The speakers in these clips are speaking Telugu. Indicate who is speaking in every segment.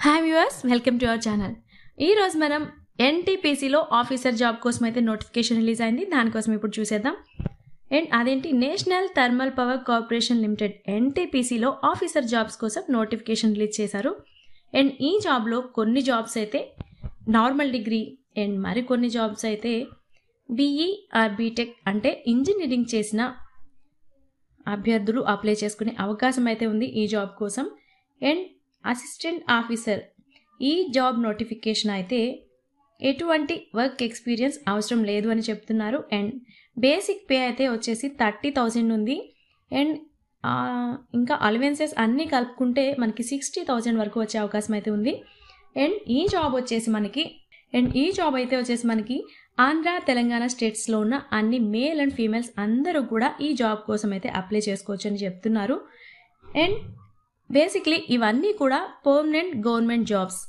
Speaker 1: Hi viewers, welcome to our channel. ఈరోజు మనం ఎన్టీపీసీలో ఆఫీసర్ జాబ్ కోసం అయితే నోటిఫికేషన్ రిలీజ్ అయింది. దానికోసం ఇప్పుడు చూసేద్దాం. అండ్ అదేంటి, National Thermal Power Corporation Limited ఎన్టీపీసీలో ఆఫీసర్ జాబ్స్ కోసం నోటిఫికేషన్ రిలీజ్ చేశారు. అండ్ ఈ జాబ్లో కొన్ని జాబ్స్ అయితే నార్మల్ డిగ్రీ అండ్ మరికొన్ని జాబ్స్ అయితే బీఈ ఆర్ బీటెక్ అంటే ఇంజనీరింగ్ చేసిన అభ్యర్థులు అప్లై చేసుకునే అవకాశం అయితే ఉంది ఈ జాబ్ కోసం. అండ్ అసిస్టెంట్ ఆఫీసర్ ఈ జాబ్ నోటిఫికేషన్ అయితే ఎటువంటి వర్క్ ఎక్స్పీరియన్స్ అవసరం లేదు అని చెప్తున్నారు. అండ్ బేసిక్ పే అయితే వచ్చేసి 30,000 ఉంది. అండ్ ఇంకా అలవెన్సెస్ అన్నీ కలుపుకుంటే మనకి 60,000 వరకు వచ్చే అవకాశం అయితే ఉంది. అండ్ ఈ జాబ్ వచ్చేసి మనకి ఆంధ్ర తెలంగాణ స్టేట్స్లో ఉన్న అన్ని మేల్ అండ్ ఫీమేల్స్ అందరూ కూడా ఈ జాబ్ కోసం అయితే అప్లై చేసుకోవచ్చు అని చెప్తున్నారు. అండ్ బేసిక్లీ ఇవన్నీ కూడా పర్మనెంట్ గవర్నమెంట్ జాబ్స్,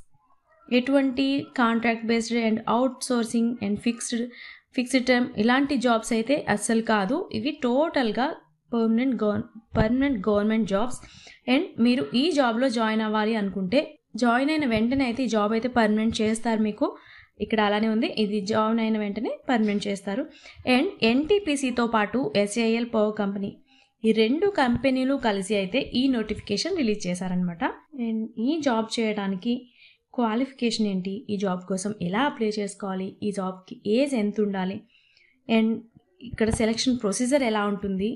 Speaker 1: ఎటువంటి contract based and out sourcing and fixed term ఇలాంటి జాబ్స్ అయితే అస్సలు కాదు. ఇవి టోటల్గా పర్మనెంట్ గవర్నమెంట్ జాబ్స్. అండ్ మీరు ఈ జాబ్లో జాయిన్ అవ్వాలి అనుకుంటే జాయిన్ అయిన వెంటనే అయితే ఈ జాబ్ అయితే పర్మనెంట్ చేస్తారు. మీకు ఇక్కడ అలానే ఉంది, ఇది జాయిన్ అయిన వెంటనే పర్మనెంట్ చేస్తారు. అండ్ ఎన్టీపీసీతో పాటు ఎస్ఏఎల్ పవర్ కంపెనీ ఈ రెండు కంపెనీలు కలిసి అయితే ఈ నోటిఫికేషన్ రిలీజ్ చేశారనమాట. అండ్ ఈ జాబ్ చేయడానికి క్వాలిఫికేషన్ ఏంటి, ఈ జాబ్ కోసం ఎలా అప్లై చేసుకోవాలి, ఈ జాబ్కి ఏజ్ ఎంత ఉండాలి, అండ్ ఇక్కడ సెలక్షన్ ప్రొసీజర్ ఎలా ఉంటుంది,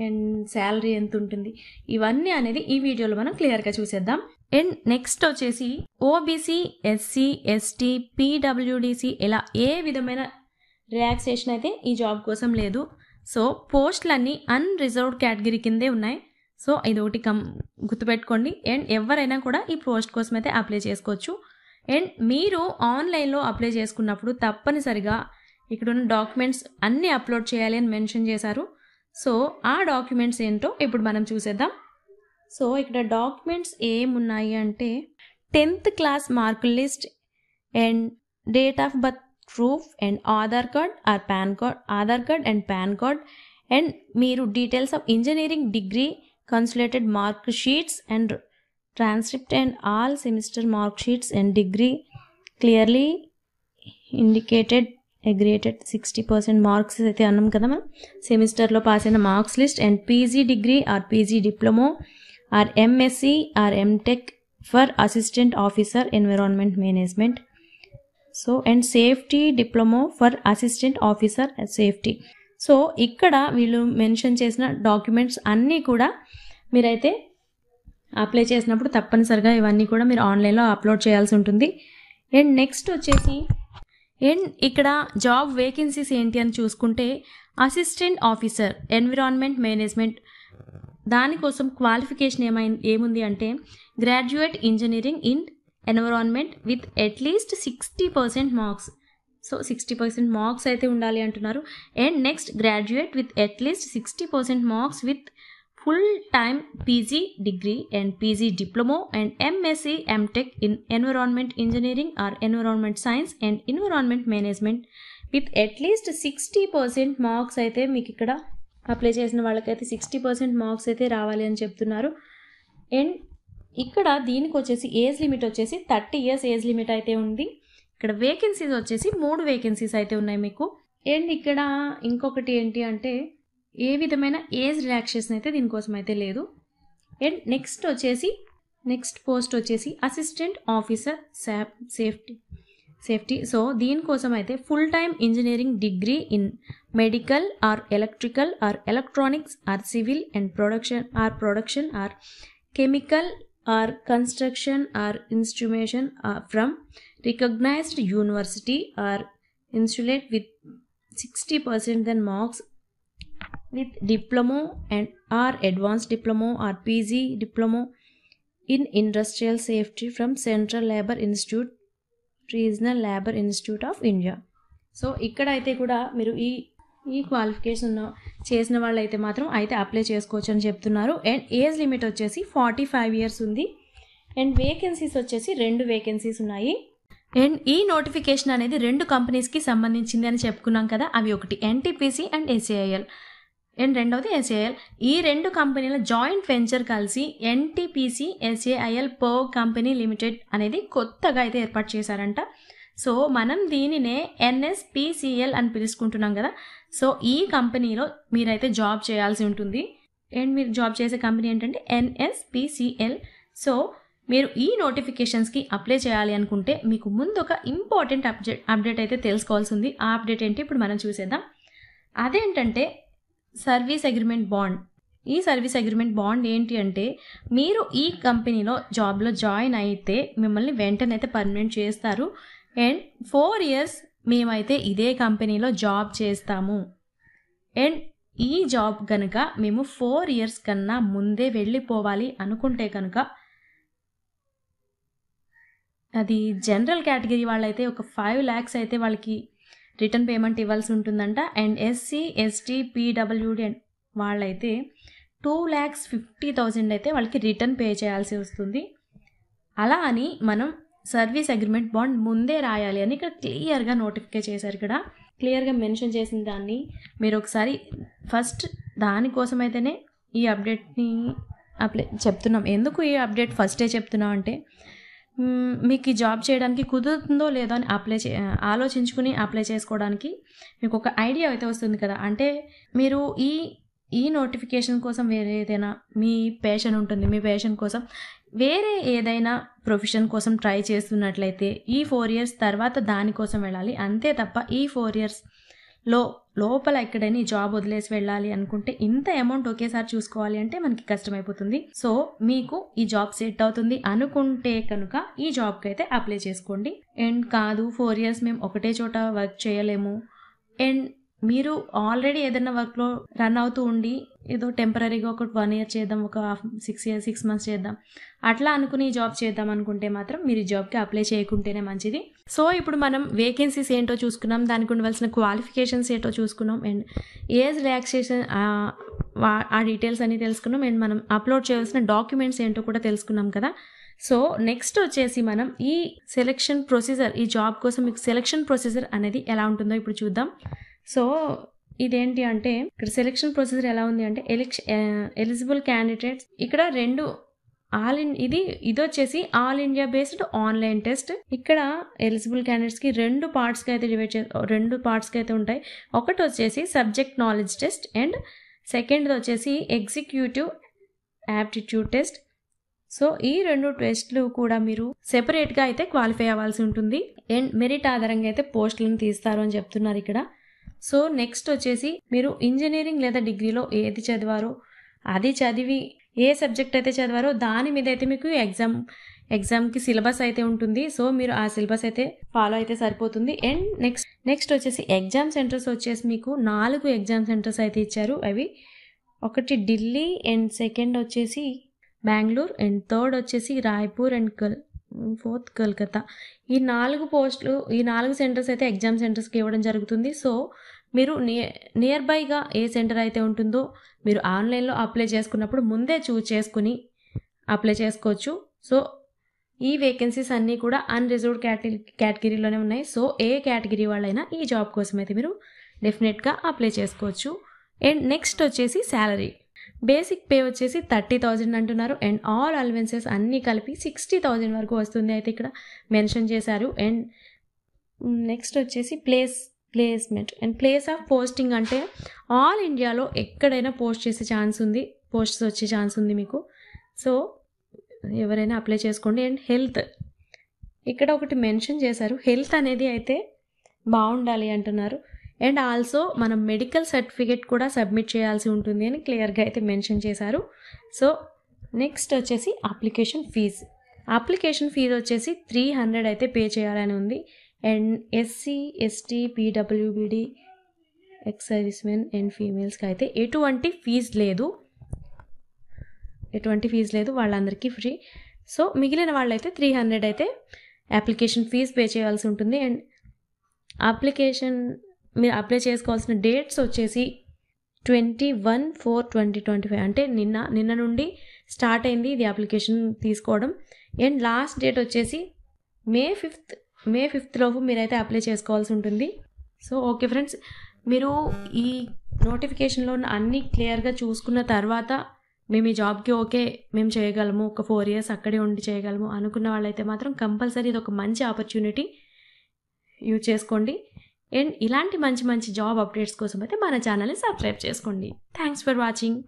Speaker 1: అండ్ శాలరీ ఎంత ఉంటుంది, ఇవన్నీ అనేది ఈ వీడియోలో మనం క్లియర్గా చూసేద్దాం. అండ్ నెక్స్ట్ వచ్చేసి ఓబీసీ, ఎస్సీ, ఎస్టీ, పీడబ్ల్యూడిసి ఇలా ఏ విధమైన రిలాక్సేషన్ అయితే ఈ జాబ్ కోసం లేదు. సో పోస్టులన్నీ అన్రిజర్వ్డ్ కేటగిరీ కిందే ఉన్నాయి. సో ఇది ఒకటి గుర్తుపెట్టుకోండి. అండ్ ఎవరైనా కూడా ఈ పోస్ట్ కోసం అయితే అప్లై చేసుకోవచ్చు. అండ్ మీరు ఆన్లైన్లో అప్లై చేసుకున్నప్పుడు తప్పనిసరిగా ఇక్కడ ఉన్న డాక్యుమెంట్స్ అన్నీ అప్లోడ్ చేయాలి అని మెన్షన్ చేశారు. సో ఆ డాక్యుమెంట్స్ ఏంటో ఇప్పుడు మనం చూసేద్దాం. సో ఇక్కడ డాక్యుమెంట్స్ ఏమున్నాయి అంటే 10th క్లాస్ మార్కుల list and date of birth proof and Aadhaar card and PAN card and మీరు details of engineering degree consolidated mark sheets and transcript and all semester mark sheets and degree clearly indicated aggregated 60% marks అయితే అన్నాం కదా మనం, సెమిస్టర్లో పాస్ అయిన marks list and PG degree or PG diploma or MSc or MTech for assistant officer environment management. So and safety diploma for assistant officer safety. So ఇక్కడ వీళ్ళు మెన్షన్ చేసిన డాక్యుమెంట్స్ అన్నీ కూడా మీరైతే అప్లై చేసినప్పుడు తప్పనిసరిగా ఇవన్నీ కూడా మీరు ఆన్లైన్లో అప్లోడ్ చేయాల్సి ఉంటుంది. అండ్ నెక్స్ట్ వచ్చేసి అండ్ ఇక్కడ జాబ్ వేకెన్సీస్ ఏంటి అని చూసుకుంటే అసిస్టెంట్ ఆఫీసర్ ఎన్విరాన్మెంట్ మేనేజ్మెంట్ దానికోసం క్వాలిఫికేషన్ ఏముంది అంటే graduate engineering in environment with at least 60% marks. So 60% marks అయితే ఉండాలి అంటున్నారు. And next graduate with at least 60% marks with full time PG degree and PG diploma and MSc MTech in environment engineering or environment science and environment management with at least 60% marks అయితే మీకు ఇక్కడ అప్లై చేసిన వాళ్ళకైతే 60% మార్క్స్ అయితే రావాలి అని చెప్తున్నారు. అండ్ ఇక్కడ దీనికి వచ్చేసి ఏజ్ లిమిట్ వచ్చేసి 30 years ఏజ్ లిమిట్ అయితే ఉంది. ఇక్కడ వేకెన్సీస్ వచ్చేసి 3 వేకెన్సీస్ అయితే ఉన్నాయి మీకు. అండ్ ఇక్కడ ఇంకొకటి ఏంటి అంటే ఏ విధమైన ఏజ్ రిలాక్సేషన్ అయితే దీనికోసం అయితే లేదు. అండ్ నెక్స్ట్ పోస్ట్ వచ్చేసి అసిస్టెంట్ ఆఫీసర్ సేఫ్టీ. సో దీనికోసం అయితే full time engineering degree in medical are electrical or electronics or civil and production or chemical or construction or instrumentation from recognized university or institute with 60% then marks with diploma and or advanced diploma or PG diploma in industrial safety from Central Labour Institute, Regional Labour Institute of India. So ఇక్కడ అయితే కూడా మీరు ఈ క్వాలిఫికేషన్ చేసిన వాళ్ళు అయితే మాత్రం అయితే అప్లై చేసుకోవచ్చు అని చెప్తున్నారు. అండ్ ఏజ్ లిమిట్ వచ్చేసి 45 years ఉంది. అండ్ వేకెన్సీస్ వచ్చేసి 2 వేకెన్సీస్ ఉన్నాయి. అండ్ ఈ నోటిఫికేషన్ అనేది 2 కంపెనీస్కి సంబంధించింది అని చెప్పుకున్నాం కదా, అవి ఒకటి ఎన్టీపీసీ అండ్ ఎస్ఏఐఎల్. అండ్ రెండవది ఎస్ఏఐఎల్. ఈ 2 కంపెనీల జాయింట్ వెంచర్ కలిసి NTPC SAIL power company limited అనేది కొత్తగా అయితే ఏర్పాటు చేశారంట. సో మనం దీనినే ఎన్ఎస్పిసిఎల్ అని పిలుచుకుంటున్నాం కదా. సో ఈ కంపెనీలో మీరైతే జాబ్ చేయాల్సి ఉంటుంది. అండ్ మీరు జాబ్ చేసే కంపెనీ ఏంటంటే ఎన్ఎస్పిసిఎల్. సో మీరు ఈ నోటిఫికేషన్స్కి అప్లై చేయాలి అనుకుంటే మీకు ముందు ఒక ఇంపార్టెంట్ అప్డేట్ అయితే తెలుసుకోవాల్సి ఉంది. ఆ అప్డేట్ ఏంటి ఇప్పుడు మనం చూసేద్దాం. అదేంటంటే సర్వీస్ అగ్రిమెంట్ బాండ్. ఈ సర్వీస్ అగ్రిమెంట్ బాండ్ ఏంటి అంటే మీరు ఈ కంపెనీలో జాబ్లో జాయిన్ అయితే మిమ్మల్ని వెంటనే అయితే పర్మనెంట్ చేస్తారు. అండ్ 4 years మేమైతే ఇదే కంపెనీలో జాబ్ చేస్తాము. అండ్ ఈ జాబ్ కనుక మేము 4 years కన్నా ముందే వెళ్ళిపోవాలి అనుకుంటే కనుక అది జనరల్ కేటగిరీ వాళ్ళైతే ఒక 5 lakhs అయితే వాళ్ళకి రిటర్న్ పేమెంట్ ఇవ్వాల్సి ఉంటుందంట. అండ్ ఎస్సీ ఎస్టీ పీడబ్ల్యూడి వాళ్ళైతే 2,50,000 అయితే వాళ్ళకి రిటర్న్ పే చేయాల్సి వస్తుంది. అలా అని మనం సర్వీస్ అగ్రిమెంట్ బాండ్ ముందే రాయాలి అని ఇక్కడ క్లియర్గా నోటిఫై చేశారు. ఇక్కడ క్లియర్గా మెన్షన్ చేసిన దాన్ని మీరు ఒకసారి ఫస్ట్ దానికోసం అయితేనే ఈ అప్డేట్ని చెప్తున్నాం. ఎందుకు ఈ అప్డేట్ ఫస్టే చెప్తున్నాం అంటే మీకు ఈ జాబ్ చేయడానికి కుదురుతుందో లేదో అని ఆలోచించుకుని అప్లై చేసుకోవడానికి మీకు ఒక ఐడియా అయితే వస్తుంది కదా. అంటే మీరు ఈ నోటిఫికేషన్ కోసం వేరే ఏదైనా మీ ప్యాషన్ ఉంటుంది, మీ ప్యాషన్ కోసం వేరే ఏదైనా ప్రొఫెషన్ కోసం ట్రై చేస్తున్నట్లయితే ఈ 4 years తర్వాత దానికోసం వెళ్ళాలి. అంతే తప్ప ఈ 4 years లోపల ఎక్కడైనా ఈ జాబ్ వదిలేసి వెళ్ళాలి అనుకుంటే ఇంత అమౌంట్ ఒకేసారి చూసుకోవాలి అంటే మనకి కష్టమైపోతుంది. సో మీకు ఈ జాబ్ సెట్ అవుతుంది అనుకుంటే కనుక ఈ జాబ్కి అయితే అప్లై చేసుకోండి. అండ్ కాదు 4 years మేము ఒకటే చోట వర్క్ చేయలేము, అండ్ మీరు ఆల్రెడీ ఏదైనా వర్క్లో రన్ అవుతూ ఉండి ఏదో టెంపరీగా ఒక 1 year చేద్దాం, ఒక 6 months చేద్దాం అట్లా అనుకుని ఈ జాబ్ చేద్దాం అనుకుంటే మాత్రం మీరు ఈ జాబ్కి అప్లై చేయకుంటేనే మంచిది. సో ఇప్పుడు మనం వేకెన్సీస్ ఏంటో చూసుకున్నాం, దానికి ఉండవలసిన క్వాలిఫికేషన్స్ ఏంటో చూసుకున్నాం, అండ్ ఏజ్ రిలాక్సేషన్ ఆ డీటెయిల్స్ అన్నీ తెలుసుకున్నాం, అండ్ మనం అప్లోడ్ చేయాల్సిన డాక్యుమెంట్స్ ఏంటో కూడా తెలుసుకున్నాం కదా. సో నెక్స్ట్ వచ్చేసి మనం ఈ సెలెక్షన్ ప్రొసీజర్, ఈ జాబ్ కోసం మీకు సెలెక్షన్ ప్రొసీజర్ అనేది ఎలా ఉంటుందో ఇప్పుడు చూద్దాం. సో ఇదేంటి అంటే ఇక్కడ సెలెక్షన్ ప్రొసీజర్ ఎలా ఉంది అంటే ఎలిజిబుల్ క్యాండిడేట్స్ ఇక్కడ 2 ఇది వచ్చేసి all India based online test. ఇక్కడ ఎలిజిబుల్ క్యాండిడేట్స్కి 2 partsకి అయితే డివైడ్ 2 partsకి అయితే ఉంటాయి. ఒకటి వచ్చేసి సబ్జెక్ట్ నాలెడ్జ్ టెస్ట్ అండ్ సెకండ్ది వచ్చేసి ఎగ్జిక్యూటివ్ యాప్టిట్యూడ్ టెస్ట్. సో ఈ 2 టెస్ట్లు కూడా మీరు సెపరేట్గా అయితే క్వాలిఫై అవ్వాల్సి ఉంటుంది. అండ్ మెరిట్ ఆధారంగా అయితే పోస్టులను తీస్తారు అని చెప్తున్నారు ఇక్కడ. సో నెక్స్ట్ వచ్చేసి మీరు ఇంజనీరింగ్ లేదా డిగ్రీలో ఏది చదివారో అది చదివి ఏ సబ్జెక్ట్ అయితే చదివారో దాని మీద అయితే మీకు ఎగ్జామ్కి సిలబస్ అయితే ఉంటుంది. సో మీరు ఆ సిలబస్ అయితే ఫాలో అయితే సరిపోతుంది. అండ్ నెక్స్ట్ వచ్చేసి ఎగ్జామ్ సెంటర్స్ వచ్చేసి మీకు 4 ఎగ్జామ్ సెంటర్స్ అయితే ఇచ్చారు. అవి ఒకటి ఢిల్లీ, అండ్ సెకండ్ వచ్చేసి బెంగళూరు, అండ్ థర్డ్ వచ్చేసి రాయ్పూర్, అండ్ 4th కోల్కతా. ఈ 4 సెంటర్స్ అయితే ఎగ్జామ్ సెంటర్స్కి ఇవ్వడం జరుగుతుంది. సో మీరు నియర్ బైగా ఏ సెంటర్ అయితే ఉంటుందో మీరు ఆన్లైన్లో అప్లై చేసుకున్నప్పుడు ముందే చూస్ చేసుకుని అప్లై చేసుకోవచ్చు. సో ఈ వేకెన్సీస్ అన్నీ కూడా అన్రిజర్వ్డ్ కేటగిరీలోనే ఉన్నాయి. సో ఏ కేటగిరీ వాళ్ళైనా ఈ జాబ్ కోసం అయితే మీరు డెఫినెట్గా అప్లై చేసుకోవచ్చు. అండ్ నెక్స్ట్ వచ్చేసి శాలరీ, బేసిక్ పే వచ్చేసి 30,000 అంటున్నారు. అండ్ ఆల్ అలవెన్సెస్ అన్నీ కలిపి 60,000 వరకు వస్తుంది అయితే ఇక్కడ మెన్షన్ చేశారు. అండ్ నెక్స్ట్ వచ్చేసి placement and place of posting అంటే ఆల్ ఇండియాలో ఎక్కడైనా పోస్ట్స్ వచ్చే ఛాన్స్ ఉంది మీకు. సో ఎవరైనా అప్లై చేసుకోండి. అండ్ హెల్త్ ఇక్కడ ఒకటి మెన్షన్ చేశారు, హెల్త్ అనేది అయితే బాగుండాలి అంటున్నారు. అండ్ ఆల్సో మనం మెడికల్ సర్టిఫికేట్ కూడా సబ్మిట్ చేయాల్సి ఉంటుంది అని క్లియర్గా అయితే మెన్షన్ చేశారు. సో నెక్స్ట్ వచ్చేసి అప్లికేషన్ ఫీజు వచ్చేసి 300 అయితే పే చేయాలని ఉంది. And SC ST PWBD ex service men and ఫీమేల్స్కి అయితే ఎటువంటి ఫీజు లేదు, వాళ్ళందరికీ ఫ్రీ. సో మిగిలిన వాళ్ళైతే 300 అయితే అప్లికేషన్ ఫీజు పే చేయాల్సి ఉంటుంది. అండ్ మీరు అప్లై చేసుకోవాల్సిన డేట్స్ వచ్చేసి 21/4/2025 అంటే నిన్న నుండి స్టార్ట్ అయింది ఇది అప్లికేషన్ తీసుకోవడం. అండ్ లాస్ట్ డేట్ వచ్చేసి మే 5th లోపు మీరైతే అప్లై చేసుకోవాల్సి ఉంటుంది. సో ఓకే ఫ్రెండ్స్, మీరు ఈ నోటిఫికేషన్లో ఉన్న అన్నీ క్లియర్గా చూసుకున్న తర్వాత మేము ఈ జాబ్కి ఓకే మేము చేయగలము, ఒక 4 years అక్కడే ఉండి చేయగలము అనుకున్న వాళ్ళైతే మాత్రం కంపల్సరీ ఇది ఒక మంచి ఆపర్చునిటీ, యూజ్ చేసుకోండి. అండ్ ఇలాంటి మంచి మంచి జాబ్ అప్డేట్స్ కోసం అయితే మన ఛానల్ని సబ్స్క్రైబ్ చేసుకోండి. Thanks for watching.